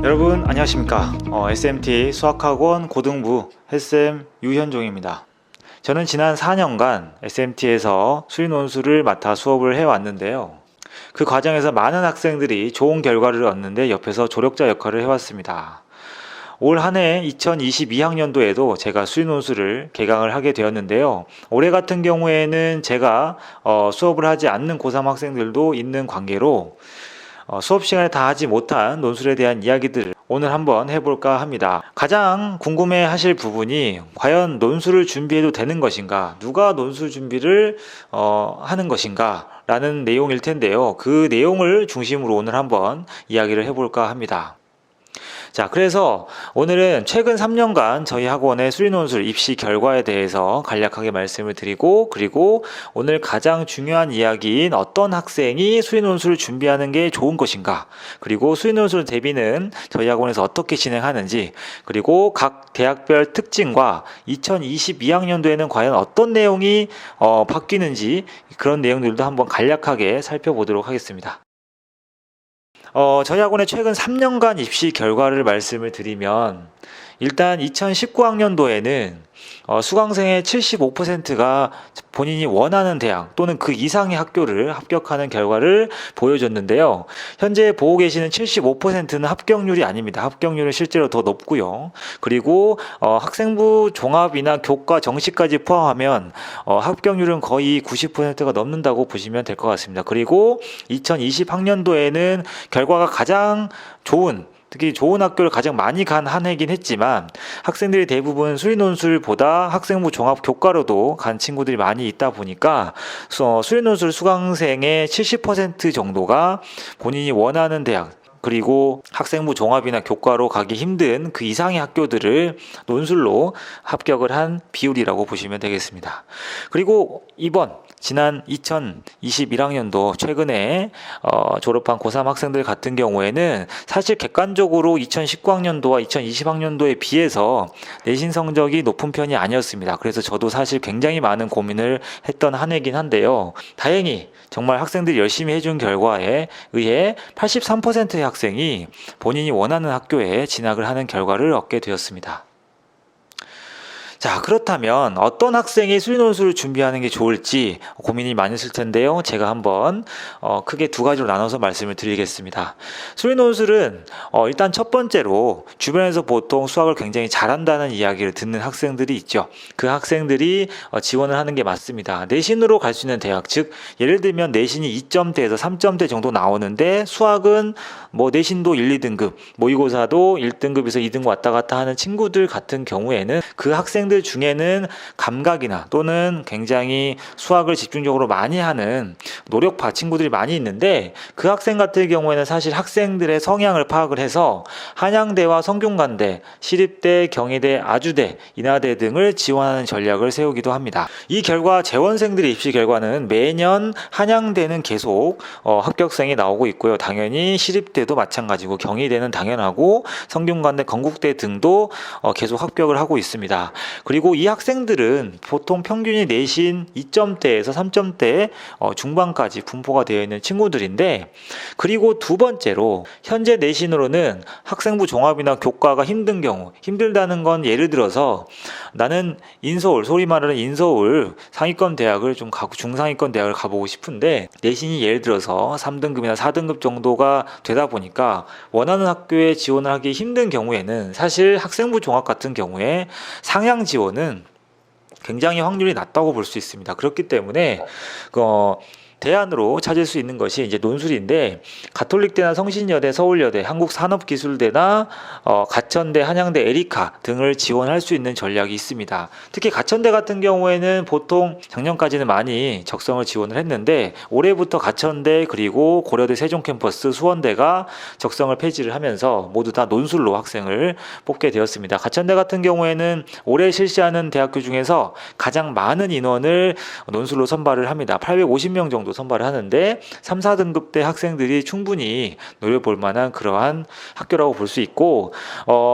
여러분 안녕하십니까. SMT 수학학원 고등부 헬쌤 유현종입니다. 저는 지난 4년간 SMT에서 수리논술을 맡아 수업을 해왔는데요. 그 과정에서 많은 학생들이 좋은 결과를 얻는데 옆에서 조력자 역할을 해왔습니다. 올 한해 2022학년도에도 제가 수리논술을 개강을 하게 되었는데요. 올해 같은 경우에는 제가 수업을 하지 않는 고3 학생들도 있는 관계로 수업 시간에 다 하지 못한 논술에 대한 이야기들을 오늘 한번 해볼까 합니다. 가장 궁금해 하실 부분이 과연 논술을 준비해도 되는 것인가? 누가 논술 준비를 하는 것인가? 라는 내용일 텐데요. 그 내용을 중심으로 오늘 한번 이야기를 해볼까 합니다. 자, 그래서 오늘은 최근 3년간 저희 학원의 수리논술 입시 결과에 대해서 간략하게 말씀을 드리고, 그리고 오늘 가장 중요한 이야기인 어떤 학생이 수리논술을 준비하는 게 좋은 것인가, 그리고 수리논술 대비는 저희 학원에서 어떻게 진행하는지, 그리고 각 대학별 특징과 2022학년도에는 과연 어떤 내용이 바뀌는지, 그런 내용들도 한번 간략하게 살펴보도록 하겠습니다. 저희 학원의 최근 3년간 입시 결과를 말씀을 드리면, 일단 2019학년도에는 수강생의 75%가 본인이 원하는 대학 또는 그 이상의 학교를 합격하는 결과를 보여줬는데요. 현재 보고 계시는 75%는 합격률이 아닙니다. 합격률은 실제로 더 높고요. 그리고 학생부 종합이나 교과 정시까지 포함하면 합격률은 거의 90%가 넘는다고 보시면 될 것 같습니다. 그리고 2020학년도에는 결과가 가장 특히 좋은 학교를 가장 많이 간 한 해긴 했지만 학생들이 대부분 수리논술보다 학생부 종합 교과로도 간 친구들이 많이 있다 보니까 수리논술 수강생의 70% 정도가 본인이 원하는 대학, 그리고 학생부 종합이나 교과로 가기 힘든 그 이상의 학교들을 논술로 합격을 한 비율이라고 보시면 되겠습니다. 그리고 지난 2021학년도 최근에 졸업한 고3 학생들 같은 경우에는 사실 객관적으로 2019학년도와 2020학년도에 비해서 내신 성적이 높은 편이 아니었습니다. 그래서 저도 사실 굉장히 많은 고민을 했던 한 해긴 한데요. 다행히 정말 학생들이 열심히 해준 결과에 의해 83%의 학생이 본인이 원하는 학교에 진학을 하는 결과를 얻게 되었습니다. 자, 그렇다면 어떤 학생이 수리논술을 준비하는 게 좋을지 고민이 많으실 텐데요. 제가 한번 크게 두 가지로 나눠서 말씀을 드리겠습니다. 수리논술은 일단 첫 번째로 주변에서 보통 수학을 굉장히 잘한다는 이야기를 듣는 학생들이 있죠. 그 학생들이 지원을 하는 게 맞습니다. 내신으로 갈 수 있는 대학, 즉 예를 들면 내신이 2점대에서 3점대 정도 나오는데 수학은 내신도 1, 2등급, 모의고사도 1등급에서 2등급 왔다 갔다 하는 친구들 같은 경우에는 그 학생들 중에는 감각이나 또는 굉장히 수학을 집중적으로 많이 하는 노력파 친구들이 많이 있는데, 그 학생 같은 경우에는 사실 학생들의 성향을 파악을 해서 한양대와 성균관대, 시립대, 경희대, 아주대, 인하대 등을 지원하는 전략을 세우기도 합니다. 이 결과 재원생들의 입시 결과는 매년 한양대는 계속 합격생이 나오고 있고요. 당연히 시립대도 마찬가지고 경희대는 당연하고 성균관대, 건국대 등도 계속 합격을 하고 있습니다. 그리고 이 학생들은 보통 평균이 내신 2점대에서 3점대 중반까지 분포가 되어 있는 친구들인데, 그리고 두 번째로 현재 내신으로는 학생부 종합이나 교과가 힘들다는 건 예를 들어서 나는 소위 말하는 인서울 상위권 대학을 중상위권 대학을 가보고 싶은데 내신이 예를 들어서 3등급이나 4등급 정도가 되다 보니까 원하는 학교에 지원을 하기 힘든 경우에는 사실 학생부 종합 같은 경우에 상향 지원은 굉장히 확률이 낮다고 볼 수 있습니다. 그렇기 때문에 대안으로 찾을 수 있는 것이 이제 논술인데, 가톨릭대나 성신여대, 서울여대, 한국산업기술대나 가천대, 한양대, 에리카 등을 지원할 수 있는 전략이 있습니다. 특히 가천대 같은 경우에는 보통 작년까지는 많이 적성을 지원을 했는데 올해부터 가천대, 그리고 고려대 세종캠퍼스, 수원대가 적성을 폐지를 하면서 모두 다 논술로 학생을 뽑게 되었습니다. 가천대 같은 경우에는 올해 실시하는 대학교 중에서 가장 많은 인원을 논술로 선발을 합니다. 850명 정도 정도 선발을 하는데 3, 4등급 대 학생들이 충분히 노려볼 만한 그러한 학교라고 볼 수 있고,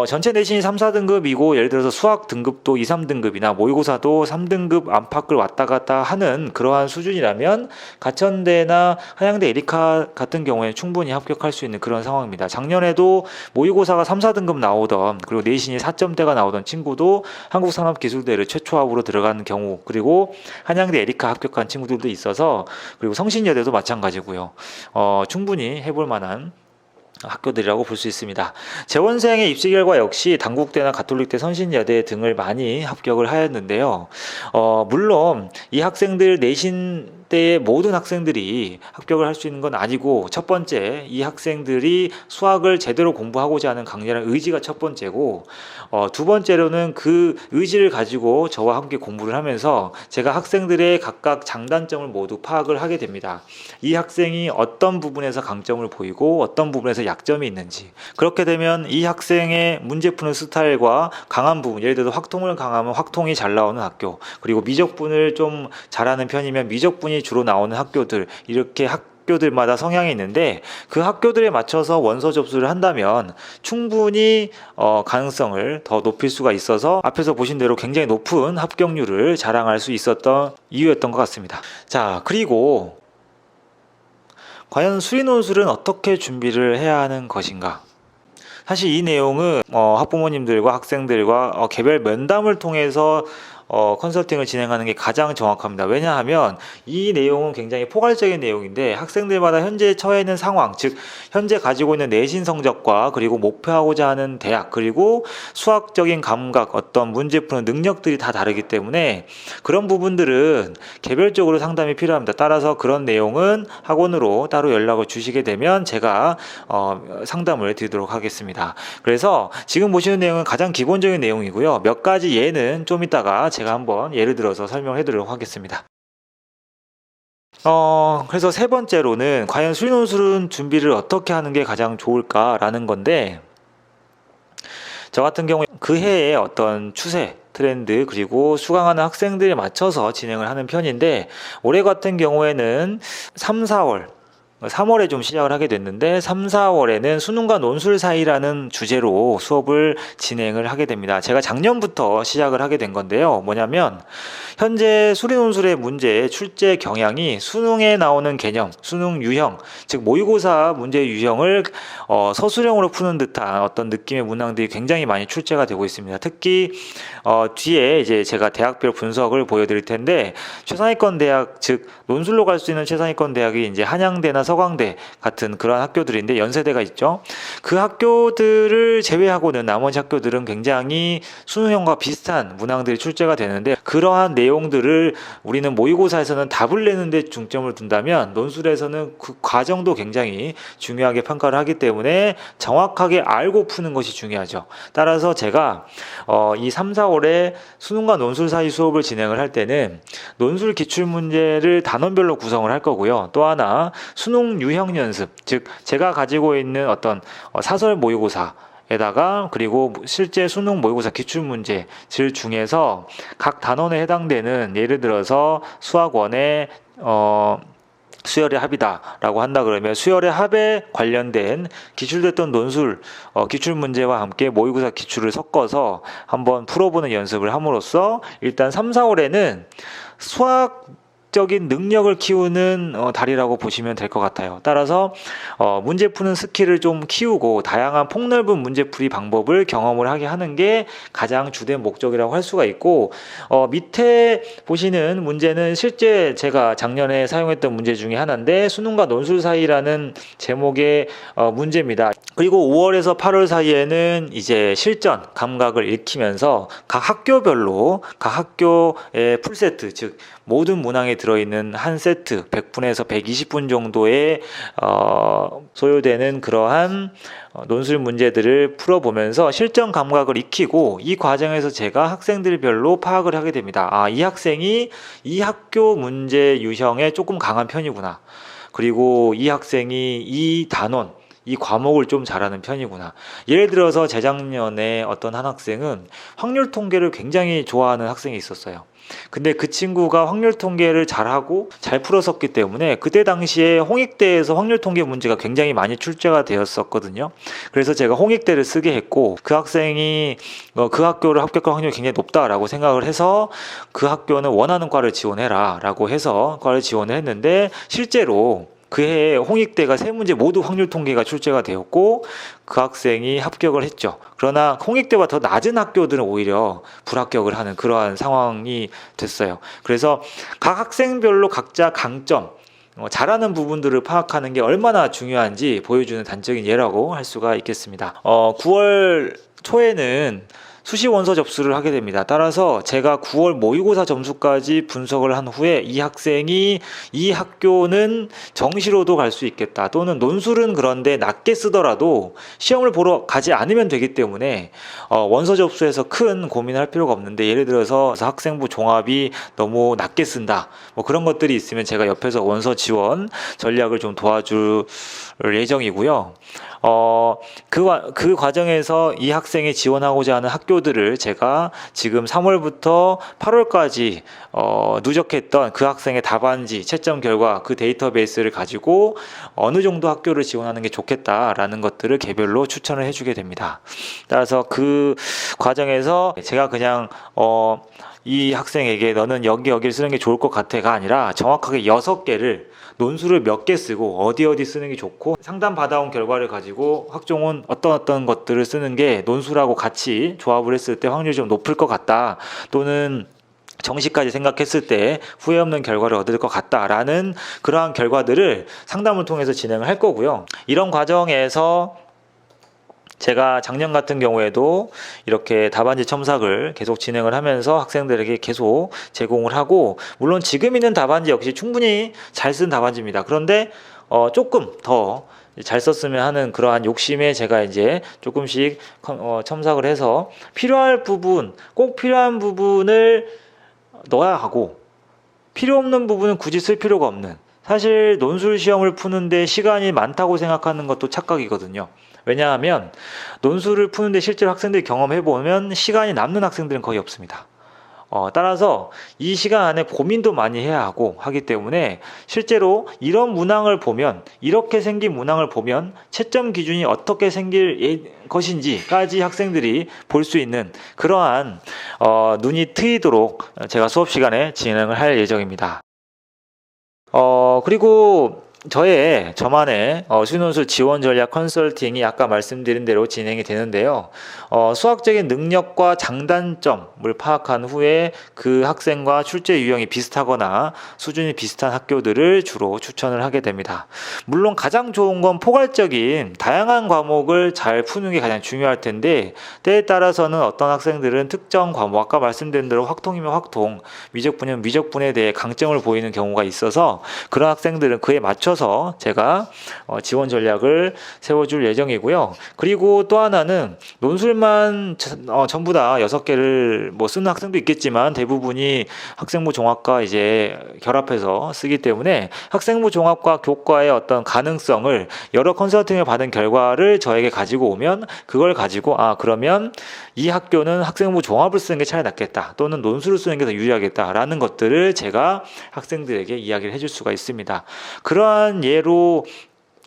전체 내신이 3, 4등급이고 예를 들어서 수학 등급도 2, 3등급이나 모의고사도 3등급 안팎을 왔다 갔다 하는 그러한 수준이라면 가천대나 한양대 에리카 같은 경우에는 충분히 합격할 수 있는 그런 상황입니다. 작년에도 모의고사가 3, 4등급 나오던, 그리고 내신이 4점대가 나오던 친구도 한국산업기술대를 최초합으로 들어가는 경우, 그리고 한양대 에리카 합격한 친구들도 있어서, 그리고 성신여대도 마찬가지고요. 충분히 해볼 만한 학교들이라고 볼 수 있습니다. 재원생의 입시 결과 역시 단국대나 가톨릭대, 선신여대 등을 많이 합격을 하였는데요. 물론 이 학생들 내신 때의 모든 학생들이 합격을 할 수 있는 건 아니고, 첫 번째, 이 학생들이 수학을 제대로 공부하고자 하는 강렬한 의지가 첫 번째고, 두 번째로는 그 의지를 가지고 저와 함께 공부를 하면서 제가 학생들의 각각 장단점을 모두 파악을 하게 됩니다. 이 학생이 어떤 부분에서 강점을 보이고 어떤 부분에서 약점이 있는지, 그렇게 되면 이 학생의 문제 푸는 스타일과 강한 부분, 예를 들어서 확통을 강하면 확통이 잘 나오는 학교, 그리고 미적분을 좀 잘하는 편이면 미적분이 주로 나오는 학교들, 이렇게 학교들마다 성향이 있는데 그 학교들에 맞춰서 원서 접수를 한다면 충분히 가능성을 더 높일 수가 있어서 앞에서 보신 대로 굉장히 높은 합격률을 자랑할 수 있었던 이유였던 것 같습니다. 자, 그리고 과연 수리논술은 어떻게 준비를 해야 하는 것인가? 사실 이 내용은 학부모님들과 학생들과 개별 면담을 통해서 컨설팅을 진행하는 게 가장 정확합니다. 왜냐하면 이 내용은 굉장히 포괄적인 내용인데 학생들마다 현재 처해 있는 상황, 즉 현재 가지고 있는 내신 성적과 그리고 목표하고자 하는 대학, 그리고 수학적인 감각, 어떤 문제 푸는 능력들이 다 다르기 때문에 그런 부분들은 개별적으로 상담이 필요합니다. 따라서 그런 내용은 학원으로 따로 연락을 주시게 되면 제가 상담을 드리도록 하겠습니다. 그래서 지금 보시는 내용은 가장 기본적인 내용이고요. 몇 가지 예는 좀 이따가 제가 한번 예를 들어서 설명해 드리도록 하겠습니다. 그래서 세 번째로는 과연 수리논술은 준비를 어떻게 하는 게 가장 좋을까라는 건데, 저 같은 경우에 그 해의 어떤 추세, 트렌드, 그리고 수강하는 학생들에 맞춰서 진행을 하는 편인데, 올해 같은 경우에는 3, 4월 3월에 좀 시작을 하게 됐는데 3, 4월에는 수능과 논술 사이라는 주제로 수업을 진행을 하게 됩니다. 제가 작년부터 시작을 하게 된 건데요. 뭐냐면 현재 수리논술의 문제의 출제 경향이 수능에 나오는 개념, 수능 유형, 즉 모의고사 문제 유형을 서술형으로 푸는 듯한 어떤 느낌의 문항들이 굉장히 많이 출제가 되고 있습니다. 특히 뒤에 이제 제가 대학별 분석을 보여드릴 텐데, 최상위권 대학, 즉 논술로 갈 수 있는 최상위권 대학이 이제 한양대나 서강대 같은 그런 학교들인데, 연세대가 있죠. 그 학교들을 제외하고는 나머지 학교들은 굉장히 수능형과 비슷한 문항들이 출제가 되는데, 그러한 내용들을 우리는 모의고사에서는 답을 내는데 중점을 둔다면 논술에서는 그 과정도 굉장히 중요하게 평가를 하기 때문에 정확하게 알고 푸는 것이 중요하죠. 따라서 제가 이 3, 4월에 수능과 논술 사이 수업을 진행을 할 때는 논술 기출문제를 단원별로 구성을 할 거고요. 또 하나 수능 유형 연습, 즉 제가 가지고 있는 어떤 사설 모의고사 에다가 그리고 실제 수능 모의고사 기출문제 질 중에서 각 단원에 해당되는, 예를 들어서 수학원의 수열의 합이다라고 한다 그러면 수열의 합에 관련된 기출됐던 논술 기출문제와 함께 모의고사 기출을 섞어서 한번 풀어보는 연습을 함으로써 일단 3, 4월에는 수학적인 능력을 키우는 달이라고 보시면 될 것 같아요. 따라서 문제 푸는 스킬을 좀 키우고 다양한 폭넓은 문제풀이 방법을 경험을 하게 하는 게 가장 주된 목적이라고 할 수가 있고, 밑에 보시는 문제는 실제 제가 작년에 사용했던 문제 중에 하나인데 수능과 논술 사이라는 제목의 문제입니다. 그리고 5월에서 8월 사이에는 이제 실전 감각을 익히면서 각 학교별로 각 학교의 풀세트, 즉 모든 문항에 들어있는 한 세트 100분에서 120분 정도의 소요되는 그러한 논술 문제들을 풀어보면서 실전 감각을 익히고, 이 과정에서 제가 학생들별로 파악을 하게 됩니다. 이 학생이 이 학교 문제 유형에 조금 강한 편이구나. 그리고 이 학생이 이 단원, 이 과목을 좀 잘하는 편이구나. 예를 들어서 재작년에 어떤 한 학생은 확률 통계를 굉장히 좋아하는 학생이 있었어요. 근데 그 친구가 확률 통계를 잘하고 잘 풀었었기 때문에 그때 당시에 홍익대에서 확률 통계 문제가 굉장히 많이 출제가 되었었거든요. 그래서 제가 홍익대를 쓰게 했고, 그 학생이 그 학교를 합격할 확률이 굉장히 높다라고 생각을 해서 그 학교는 원하는 과를 지원해라 라고 해서 과를 지원을 했는데, 실제로 그 해에 홍익대가 세 문제 모두 확률 통계가 출제가 되었고 그 학생이 합격을 했죠. 그러나 홍익대보다 더 낮은 학교들은 오히려 불합격을 하는 그러한 상황이 됐어요. 그래서 각 학생별로 각자 강점, 잘하는 부분들을 파악하는 게 얼마나 중요한지 보여주는 단적인 예라고 할 수가 있겠습니다. 9월 초에는 수시 원서 접수를 하게 됩니다. 따라서 제가 9월 모의고사 점수까지 분석을 한 후에 이 학생이 이 학교는 정시로도 갈 수 있겠다, 또는 논술은 그런데 낮게 쓰더라도 시험을 보러 가지 않으면 되기 때문에 원서 접수에서 큰 고민을 할 필요가 없는데, 예를 들어서 학생부 종합이 너무 낮게 쓴다, 뭐 그런 것들이 있으면 제가 옆에서 원서 지원 전략을 좀 도와줄 예정이고요. 그 과정에서 이 학생이 지원하고자 하는 학교들을 제가 지금 3월부터 8월까지 누적했던 그 학생의 답안지, 채점 결과, 그 데이터베이스를 가지고 어느 정도 학교를 지원하는 게 좋겠다라는 것들을 개별로 추천을 해주게 됩니다. 따라서 그 과정에서 제가 그냥 이 학생에게 너는 여기를 쓰는 게 좋을 것 같아가 아니라 정확하게 6개를, 논술을 몇 개 쓰고 어디 쓰는 게 좋고, 상담 받아온 결과를 가지고 학종은 어떤 것들을 쓰는 게 논술하고 같이 조합을 했을 때 확률이 좀 높을 것 같다, 또는 정시까지 생각했을 때 후회 없는 결과를 얻을 것 같다라는 그러한 결과들을 상담을 통해서 진행을 할 거고요. 이런 과정에서 제가 작년 같은 경우에도 이렇게 답안지 첨삭을 계속 진행을 하면서 학생들에게 계속 제공을 하고, 물론 지금 있는 답안지 역시 충분히 잘 쓴 답안지입니다. 그런데 조금 더 잘 썼으면 하는 그러한 욕심에 제가 이제 조금씩 첨삭을 해서 필요할 부분, 꼭 필요한 부분을 넣어야 하고, 필요 없는 부분은 굳이 쓸 필요가 없는, 사실 논술 시험을 푸는데 시간이 많다고 생각하는 것도 착각이거든요. 왜냐하면 논술을 푸는데 실제로 학생들이 경험해보면 시간이 남는 학생들은 거의 없습니다. 따라서 이 시간 안에 고민도 많이 해야 하고 하기 때문에, 실제로 이런 문항을 보면, 이렇게 생긴 문항을 보면 채점 기준이 어떻게 생길 것인지까지 학생들이 볼 수 있는 그러한 눈이 트이도록 제가 수업 시간에 진행을 할 예정입니다. 그리고 저만의 수능논술 지원 전략 컨설팅이 아까 말씀드린 대로 진행이 되는데요. 수학적인 능력과 장단점을 파악한 후에 그 학생과 출제 유형이 비슷하거나 수준이 비슷한 학교들을 주로 추천을 하게 됩니다. 물론 가장 좋은 건 포괄적인 다양한 과목을 잘 푸는 게 가장 중요할 텐데, 때에 따라서는 어떤 학생들은 특정 과목, 아까 말씀드린 대로 확통이면 확통, 미적분이면 미적분에 대해 강점을 보이는 경우가 있어서 그런 학생들은 그에 맞춰서 제가 지원 전략을 세워줄 예정이고요. 그리고 또 하나는 논술만 전부 다 6개를 쓰는 학생도 있겠지만 대부분이 학생부 종합과 이제 결합해서 쓰기 때문에 학생부 종합과 교과의 어떤 가능성을, 여러 컨설팅을 받은 결과를 저에게 가지고 오면 그걸 가지고 그러면 이 학교는 학생부 종합을 쓰는 게 차라리 낫겠다, 또는 논술을 쓰는 게 더 유리하겠다라는 것들을 제가 학생들에게 이야기를 해줄 수가 있습니다. 그러한 예로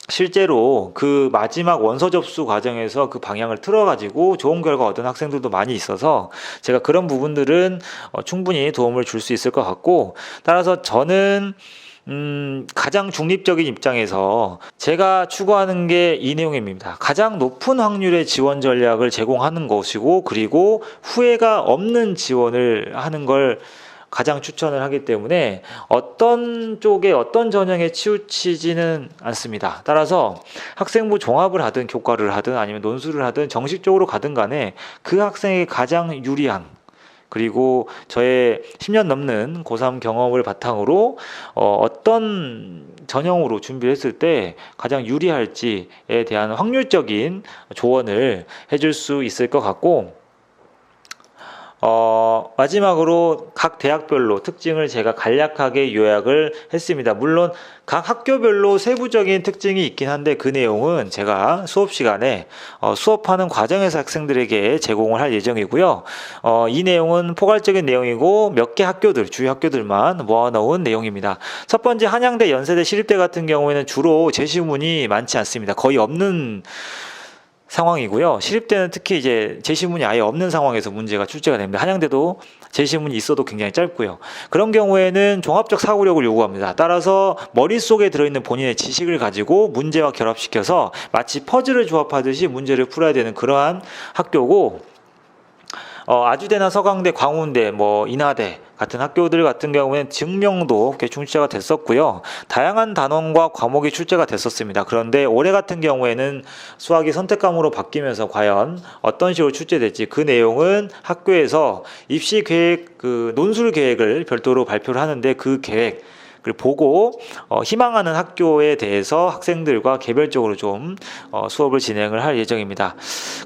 실제로 그 마지막 원서 접수 과정에서 그 방향을 틀어가지고 좋은 결과 얻은 학생들도 많이 있어서 제가 그런 부분들은 충분히 도움을 줄 수 있을 것 같고, 따라서 저는 가장 중립적인 입장에서 제가 추구하는 게 이 내용입니다. 가장 높은 확률의 지원 전략을 제공하는 것이고, 그리고 후회가 없는 지원을 하는 걸 가장 추천을 하기 때문에 어떤 쪽에 어떤 전형에 치우치지는 않습니다. 따라서 학생부 종합을 하든 교과를 하든 아니면 논술을 하든 정식적으로 가든 간에 그 학생에게 가장 유리한, 그리고 저의 10년 넘는 고3 경험을 바탕으로 어떤 전형으로 준비를 했을 때 가장 유리할지에 대한 확률적인 조언을 해줄 수 있을 것 같고, 마지막으로 각 대학별로 특징을 제가 간략하게 요약을 했습니다. 물론 각 학교별로 세부적인 특징이 있긴 한데 그 내용은 제가 수업 시간에 수업하는 과정에서 학생들에게 제공을 할 예정이고요. 이 내용은 포괄적인 내용이고 몇 개 학교들, 주요 학교들만 모아놓은 내용입니다. 첫 번째 한양대, 연세대, 시립대 같은 경우에는 주로 제시문이 많지 않습니다. 거의 없는 상황이고요. 시립대는 특히 이제 제시문이 아예 없는 상황에서 문제가 출제가 됩니다. 한양대도 제시문이 있어도 굉장히 짧고요. 그런 경우에는 종합적 사고력을 요구합니다. 따라서 머릿속에 들어있는 본인의 지식을 가지고 문제와 결합시켜서 마치 퍼즐을 조합하듯이 문제를 풀어야 되는 그러한 학교고, 아주대나 서강대, 광운대, 인하대 같은 학교들 같은 경우에는 증명도 출제가 됐었고요. 다양한 단원과 과목이 출제가 됐었습니다. 그런데 올해 같은 경우에는 수학이 선택 과목으로 바뀌면서 과연 어떤 식으로 출제될지 그 내용은 학교에서 입시 계획, 논술 계획을 별도로 발표를 하는데 그 계획 을 보고 희망하는 학교에 대해서 학생들과 개별적으로 좀 수업을 진행을 할 예정입니다.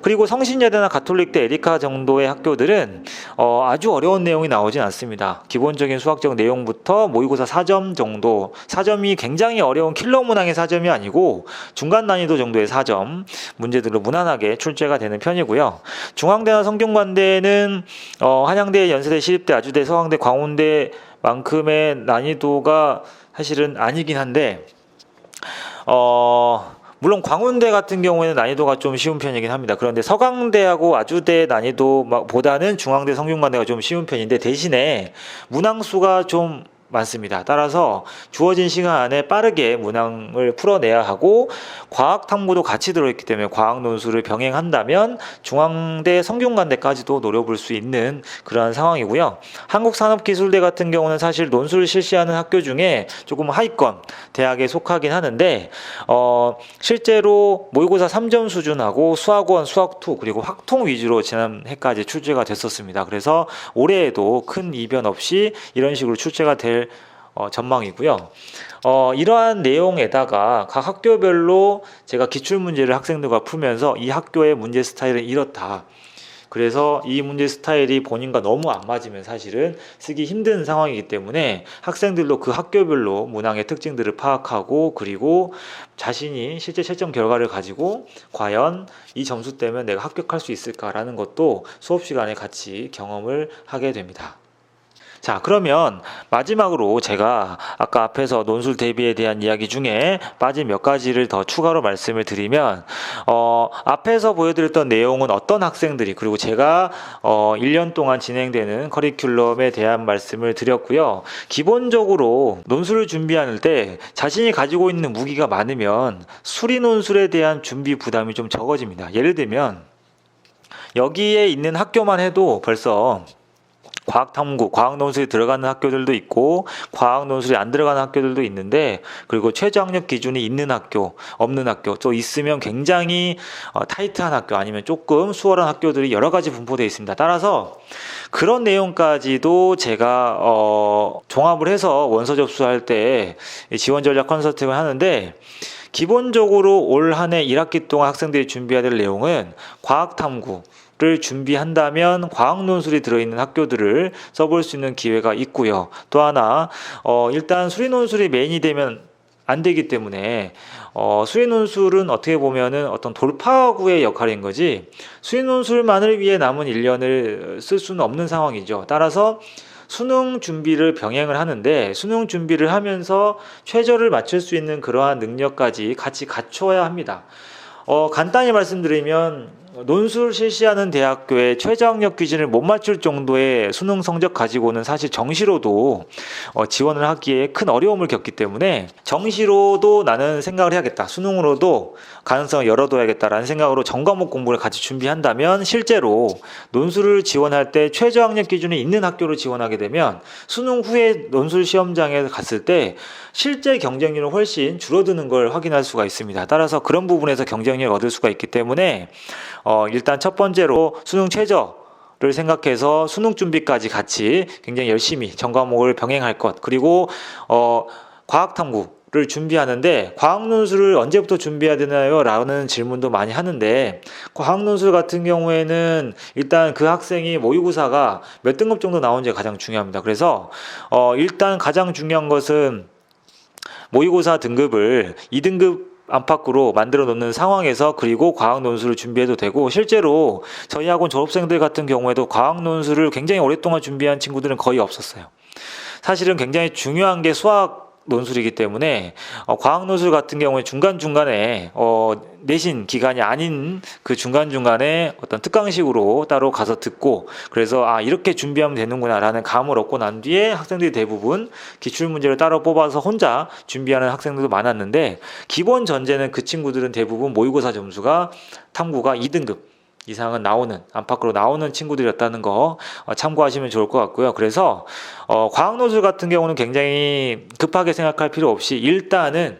그리고 성신여대나 가톨릭대, 에리카 정도의 학교들은 아주 어려운 내용이 나오진 않습니다. 기본적인 수학적 내용부터 모의고사 4점 정도, 4점이 굉장히 어려운 킬러 문항의 4점이 아니고 중간 난이도 정도의 4점 문제들로 무난하게 출제가 되는 편이고요. 중앙대나 성균관대는 한양대, 연세대, 시립대, 아주대, 서강대, 광운대 만큼의 난이도가 사실은 아니긴 한데, 물론 광운대 같은 경우에는 난이도가 좀 쉬운 편이긴 합니다. 그런데 서강대하고 아주대 난이도보다는 중앙대, 성균관대가 좀 쉬운 편인데 대신에 문항수가 좀 많습니다. 따라서 주어진 시간 안에 빠르게 문항을 풀어내야 하고 과학 탐구도 같이 들어있기 때문에 과학 논술을 병행한다면 중앙대, 성균관대까지도 노려볼 수 있는 그러한 상황이고요. 한국산업기술대 같은 경우는 사실 논술을 실시하는 학교 중에 조금 하위권 대학에 속하긴 하는데 실제로 모의고사 3점 수준하고 수학원, 수학2 그리고 확통 위주로 지난해까지 출제가 됐었습니다. 그래서 올해에도 큰 이변 없이 이런 식으로 출제가 될 전망이고요. 이러한 내용에다가 각 학교별로 제가 기출문제를 학생들과 풀면서 이 학교의 문제 스타일은 이렇다. 그래서 이 문제 스타일이 본인과 너무 안 맞으면 사실은 쓰기 힘든 상황이기 때문에 학생들도 그 학교별로 문항의 특징들을 파악하고 그리고 자신이 실제 채점 결과를 가지고 과연 이 점수 때문에 내가 합격할 수 있을까라는 것도 수업 시간에 같이 경험을 하게 됩니다. 자, 그러면 마지막으로 제가 아까 앞에서 논술 대비에 대한 이야기 중에 빠진 몇 가지를 더 추가로 말씀을 드리면 앞에서 보여드렸던 내용은 어떤 학생들이 그리고 제가 1년 동안 진행되는 커리큘럼에 대한 말씀을 드렸고요. 기본적으로 논술을 준비할 때 자신이 가지고 있는 무기가 많으면 수리 논술에 대한 준비 부담이 좀 적어집니다. 예를 들면 여기에 있는 학교만 해도 벌써 과학탐구, 과학논술이 들어가는 학교들도 있고 과학논술이 안 들어가는 학교들도 있는데 그리고 최저학력 기준이 있는 학교, 없는 학교 또 있으면 굉장히 타이트한 학교 아니면 조금 수월한 학교들이 여러 가지 분포되어 있습니다. 따라서 그런 내용까지도 제가 종합을 해서 원서 접수할 때 지원 전략 컨설팅을 하는데 기본적으로 올 한 해 1학기 동안 학생들이 준비해야 될 내용은 과학탐구를 준비한다면 과학논술이 들어있는 학교들을 써볼 수 있는 기회가 있고요. 또 하나 일단 수리논술이 메인이 되면 안 되기 때문에 수리논술은 어떻게 보면은 어떤 돌파구의 역할인 거지 수리논술만을 위해 남은 1년을 쓸 수는 없는 상황이죠. 따라서 수능 준비를 병행을 하는데 수능 준비를 하면서 최저를 맞출 수 있는 그러한 능력까지 같이 갖춰야 합니다. 간단히 말씀드리면 논술 실시하는 대학교의 최저학력 기준을 못 맞출 정도의 수능 성적 가지고는 사실 정시로도 지원을 하기에 큰 어려움을 겪기 때문에 정시로도 나는 생각을 해야겠다. 수능으로도 가능성을 열어둬야겠다라는 생각으로 전과목 공부를 같이 준비한다면 실제로 논술을 지원할 때 최저학력 기준이 있는 학교를 지원하게 되면 수능 후에 논술 시험장에 갔을 때 실제 경쟁률은 훨씬 줄어드는 걸 확인할 수가 있습니다. 따라서 그런 부분에서 경쟁력을 얻을 수가 있기 때문에 일단 첫 번째로 수능 최저를 생각해서 수능 준비까지 같이 굉장히 열심히 전과목을 병행할 것 그리고 과학탐구 를 준비하는데 과학논술을 언제부터 준비해야 되나요? 라는 질문도 많이 하는데, 과학논술 같은 경우에는 일단 그 학생이 모의고사가 몇 등급 정도 나오는지가 가장 중요합니다. 그래서 일단 가장 중요한 것은 모의고사 등급을 2등급 안팎으로 만들어 놓는 상황에서, 그리고 과학 논술을 준비해도 되고, 실제로 저희 학원 졸업생들 같은 경우에도 과학 논술을 굉장히 오랫동안 준비한 친구들은 거의 없었어요. 사실은 굉장히 중요한 게 수학 논술이기 때문에 과학 논술 같은 경우에 중간중간에 내신 기간이 아닌 그 중간중간에 어떤 특강식으로 따로 가서 듣고, 그래서 이렇게 준비하면 되는구나 라는 감을 얻고 난 뒤에 학생들이 대부분 기출문제를 따로 뽑아서 혼자 준비하는 학생들도 많았는데, 기본 전제는 그 친구들은 대부분 모의고사 점수가 탐구가 2등급 이상은 나오는, 안팎으로 나오는 친구들이었다는 거 참고하시면 좋을 것 같고요. 그래서 과학논술 같은 경우는 굉장히 급하게 생각할 필요 없이, 일단은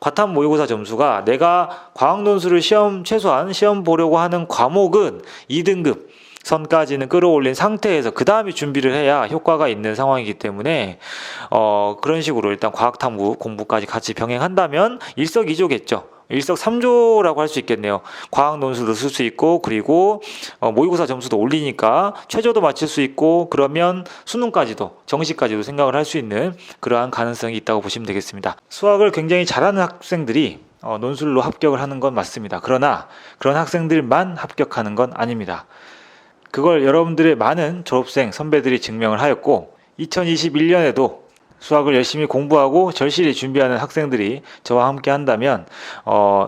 과탐 모의고사 점수가 내가 과학논술을 최소한 시험 보려고 하는 과목은 2등급 선까지는 끌어올린 상태에서 그 다음에 준비를 해야 효과가 있는 상황이기 때문에 그런 식으로 일단 과학탐구 공부까지 같이 병행한다면 일석이조겠죠. 일석삼조라고 할 수 있겠네요. 과학 논술도 쓸 수 있고, 그리고 모의고사 점수도 올리니까 최저도 맞출 수 있고, 그러면 수능까지도, 정시까지도 생각을 할 수 있는 그러한 가능성이 있다고 보시면 되겠습니다. 수학을 굉장히 잘하는 학생들이 논술로 합격을 하는 건 맞습니다. 그러나 그런 학생들만 합격하는 건 아닙니다. 그걸 여러분들의 많은 졸업생 선배들이 증명을 하였고, 2021년에도 수학을 열심히 공부하고 절실히 준비하는 학생들이 저와 함께 한다면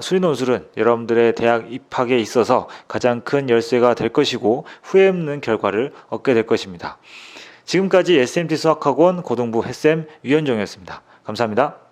수리논술은 여러분들의 대학 입학에 있어서 가장 큰 열쇠가 될 것이고, 후회 없는 결과를 얻게 될 것입니다. 지금까지 SMT 수학학원 고등부 햇쌤 유현종이었습니다. 감사합니다.